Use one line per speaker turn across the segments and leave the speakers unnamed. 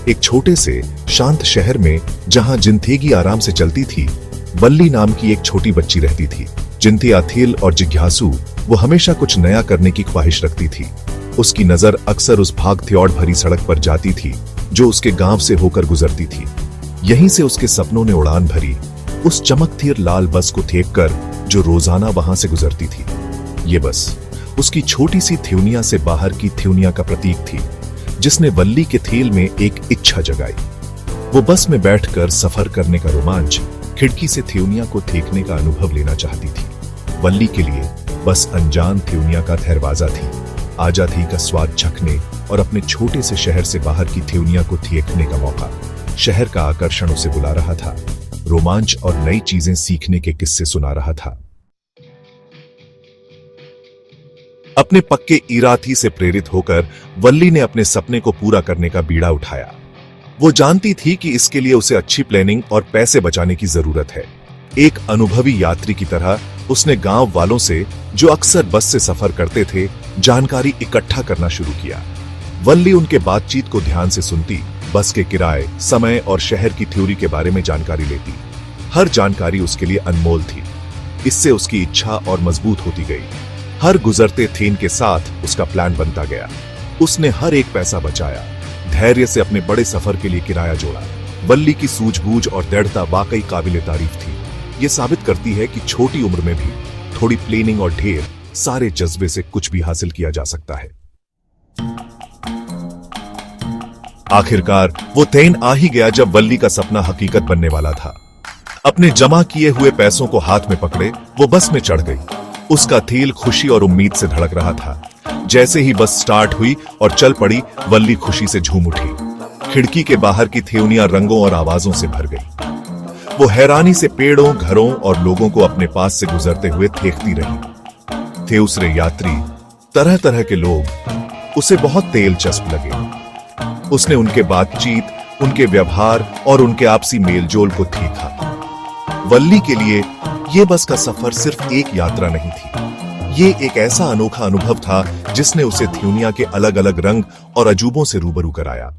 एक छोटे से शांत शहर में जहां जिंथेगी आराम से चलती थी, वल्ली नाम की एक छोटी बच्ची रहती थी। जिंथी अथिल और जिज्ञासु, वो हमेशा कुछ नया करने की ख्वाहिश रखती थी। उसकी नजर अक्सर उस भाग-दौड़ भरी सड़क पर जाती थी जो उसके गांव से होकर गुजरती थी। यहीं से उसके सपनों ने उड़ान भरी, उस चमकती लाल बस को देखकर जो रोजाना वहां से गुजरती थी। ये बस उसकी छोटी सी थ्यूनिया से बाहर की थ्यूनिया का प्रतीक थी, जिसने वल्ली के थील में एक इच्छा जगाई। वो बस में बैठकर सफर करने का रोमांच, खिड़की से थ्यूनिया को देखने का अनुभव लेना चाहती थी। वल्ली के लिए बस अनजान थ्यूनिया का दरवाजा थी, आजादी का स्वाद चखने और अपने छोटे से शहर से बाहर की थ्यूनिया को देखने का मौका। शहर का आकर्षण उसे बुला रहा था, रोमांच और नई चीजें सीखने के किस्से सुना रहा था। अपने पक्के इरादे से प्रेरित होकर वल्ली ने अपने सपने को पूरा करने का बीड़ा उठाया। वो जानती थी कि इसके लिए उसे अच्छी प्लानिंग और पैसे बचाने की जरूरत है। एक अनुभवी यात्री की तरह उसने गांव वालों से, जो अक्सर बस से सफर करते थे, जानकारी इकट्ठा करना शुरू किया। वल्ली उनके बातचीत को ध्यान से सुनती, बस के किराए, समय और शहर की थ्योरी के बारे में जानकारी लेती। हर जानकारी उसके लिए अनमोल थी। इससे उसकी इच्छा और मजबूत होती गई। हर गुजरते थेन के साथ उसका प्लान बनता गया। उसने हर एक पैसा बचाया, धैर्य से अपने बड़े सफर के लिए किराया जोड़ा। वल्ली की सूझबूझ और दृढ़ता वाकई काबिले तारीफ थी। यह साबित करती है कि छोटी उम्र में भी थोड़ी प्लानिंग और ढेर सारे जज्बे से कुछ भी हासिल किया जा सकता है। आखिरकार वो तैन आ ही गया जब वल्ली का सपना हकीकत बनने वाला था। अपने जमा किए हुए पैसों को हाथ में पकड़े वो बस में चढ़ गई। उसका दिल खुशी और उम्मीद से धड़क रहा था। जैसे ही बस स्टार्ट हुई और चल पड़ी, वल्ली खुशी से झूम उठी। खिड़की के बाहर की थ्यूनिया रंगों और आवाजों से भर गई। वो हैरानी से पेड़ों, घरों और लोगों को अपने पास से गुजरते हुए देखती रही। थे उसरे यात्री, तरह तरह के लोग उसे बहुत दिलचस्प लगे। उसने उनके बातचीत, उनके व्यवहार और उनके आपसी मेलजोल को देखा। वल्ली के लिए यह बस का सफर सिर्फ एक यात्रा नहीं थी, ये एक ऐसा अनोखा अनुभव था जिसने उसे थ्यूनिया के अलग अलग रंग और अजूबों से रूबरू कराया।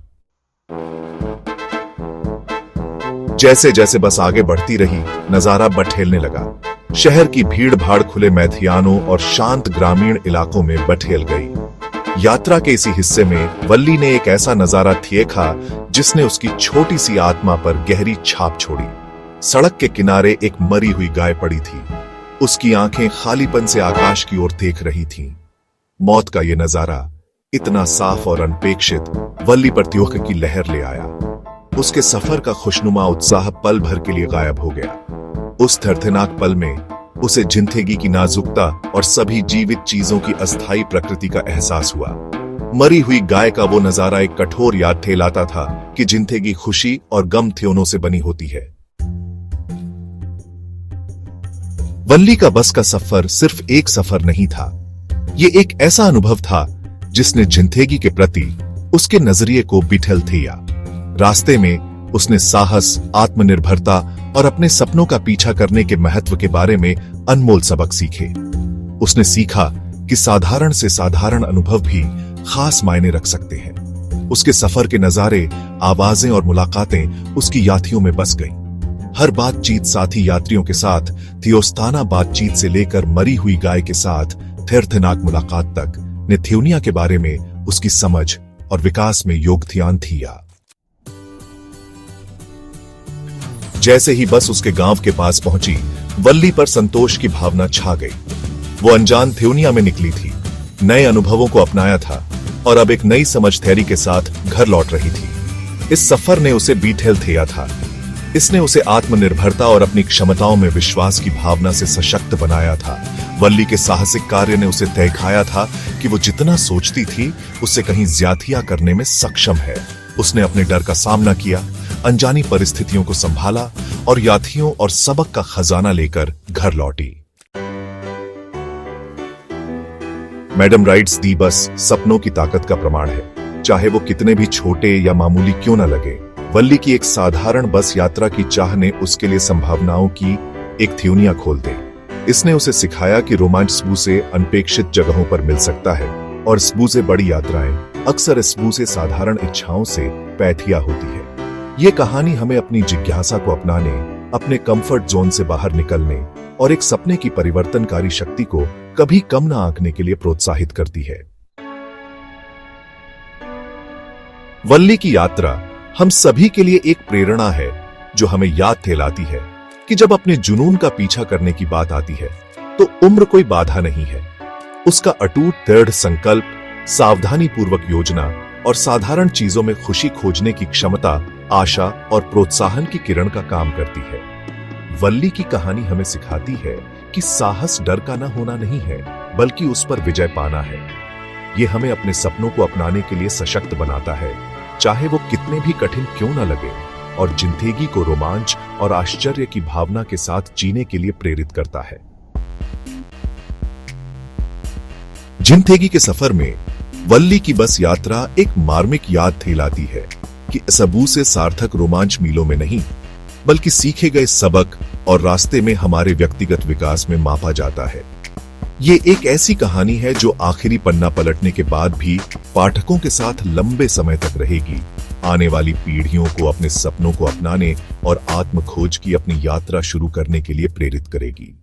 जैसे जैसे बस आगे बढ़ती रही, नजारा बठेलने लगा। शहर की भीड़ भाड़ खुले मैदानों और शांत ग्रामीण इलाकों में बठेल गई। यात्रा के इसी हिस्से में वल्ली ने एक ऐसा नजारा देखा जिसने उसकी छोटी सी आत्मा पर गहरी छाप छोड़ी। सड़क के किनारे एक मरी हुई गाय पड़ी थी। उसकी आंखें खालीपन से आकाश की ओर देख रही थीं। मौत का यह नजारा इतना साफ और अनपेक्षित वल्ली पर त्योक की लहर ले आया। उसके सफर का खुशनुमा उत्साह पल भर के लिए गायब हो गया। उस दर्दनाक पल में उसे जिंदगी की नाजुकता और सभी जीवित चीजों की अस्थायी प्रकृति का एहसास हुआ। मरी हुई गाय का वो नजारा एक कठोर याद दिलाता था कि जिंदगी खुशी और गम थ्योनों से बनी होती है। वल्ली का बस का सफर सिर्फ एक सफर नहीं था, ये एक ऐसा अनुभव था जिसने जिंदगी के प्रति उसके नजरिए को बिठल दिया। रास्ते में उसने साहस, आत्मनिर्भरता और अपने सपनों का पीछा करने के महत्व के बारे में अनमोल सबक सीखे। उसने सीखा कि साधारण से साधारण अनुभव भी खास मायने रख सकते हैं। उसके सफर के नजारे, आवाजें और मुलाकातें उसकी यात्रियों में बस गईं। हर बातचीत साथी यात्रियों के साथ, दोस्ताना बातचीत से लेकर मरी हुई गाय के साथ दर्दनाक मुलाकात तक, ने थ्यूनिया के बारे में उसकी समझ और विकास में योगदान दिया। जैसे ही बस उसके गांव के पास पहुंची, वल्ली पर संतोष की भावना छा गई। वो अनजान थ्यूनिया में निकली थी, नए अनुभवों को अपनाया था और अब एक नई समझदारी के साथ घर लौट रही थी। इस सफर ने उसे बीठल दिया था। इसने उसे आत्मनिर्भरता और अपनी क्षमताओं में विश्वास की भावना से सशक्त बनाया था। वल्ली के साहसिक कार्य ने उसे दिखाया था कि वो जितना सोचती थी उससे कहीं ज्यादतियां करने में सक्षम है। उसने अपने डर का सामना किया, अनजानी परिस्थितियों को संभाला और यात्रियों और सबक का खजाना लेकर घर लौटी। मैडम राइड्स दी बस सपनों की ताकत का प्रमाण है, चाहे वो कितने भी छोटे या मामूली क्यों न लगे। वल्ली की एक साधारण बस यात्रा की चाह ने उसके लिए संभावनाओं की एक थ्यूनिया खोल दी। इसने उसे सिखाया कि रोमांच स्बू से अनपेक्षित जगहों पर मिल सकता है और स्बू से बड़ी यात्राएं अक्सर इस मुंह से साधारण इच्छाओं से पैठिया होती है। ये कहानी हमें अपनी जिज्ञासा को अपनाने, अपने कंफर्ट जोन से बाहर निकलने और एक सपने की परिवर्तनकारी शक्ति को कभी कम न आंकने के लिए प्रोत्साहित करती है। वल्ली की यात्रा हम सभी के लिए एक प्रेरणा है, जो हमें याद दिलाती है कि जब अपने जुनून का पीछा करने की बात आती है तो उम्र कोई बाधा नहीं है। उसका अटूट दृढ़ संकल्प, सावधानी पूर्वक योजना और साधारण चीजों में खुशी खोजने की क्षमता आशा और प्रोत्साहन की किरण का काम करती है। वल्ली की कहानी हमें सिखाती है कि साहस डर का न होना नहीं है, बल्कि उस पर विजय पाना है। यह हमें अपने सपनों को अपनाने के लिए सशक्त बनाता है, चाहे वो कितने भी कठिन क्यों न लगे, और जिंदगी को रोमांच और आश्चर्य की भावना के साथ जीने के लिए प्रेरित करता है। जिंदगी के सफर में वल्ली की बस यात्रा एक मार्मिक याद दिलाती है कि सबूत से सार्थक रोमांच मीलों में नहीं, बल्कि सीखे गए सबक और रास्ते में हमारे व्यक्तिगत विकास में मापा जाता है। ये एक ऐसी कहानी है जो आखिरी पन्ना पलटने के बाद भी पाठकों के साथ लंबे समय तक रहेगी, आने वाली पीढ़ियों को अपने सपनों को अपनाने और आत्म खोज की अपनी यात्रा शुरू करने के लिए प्रेरित करेगी।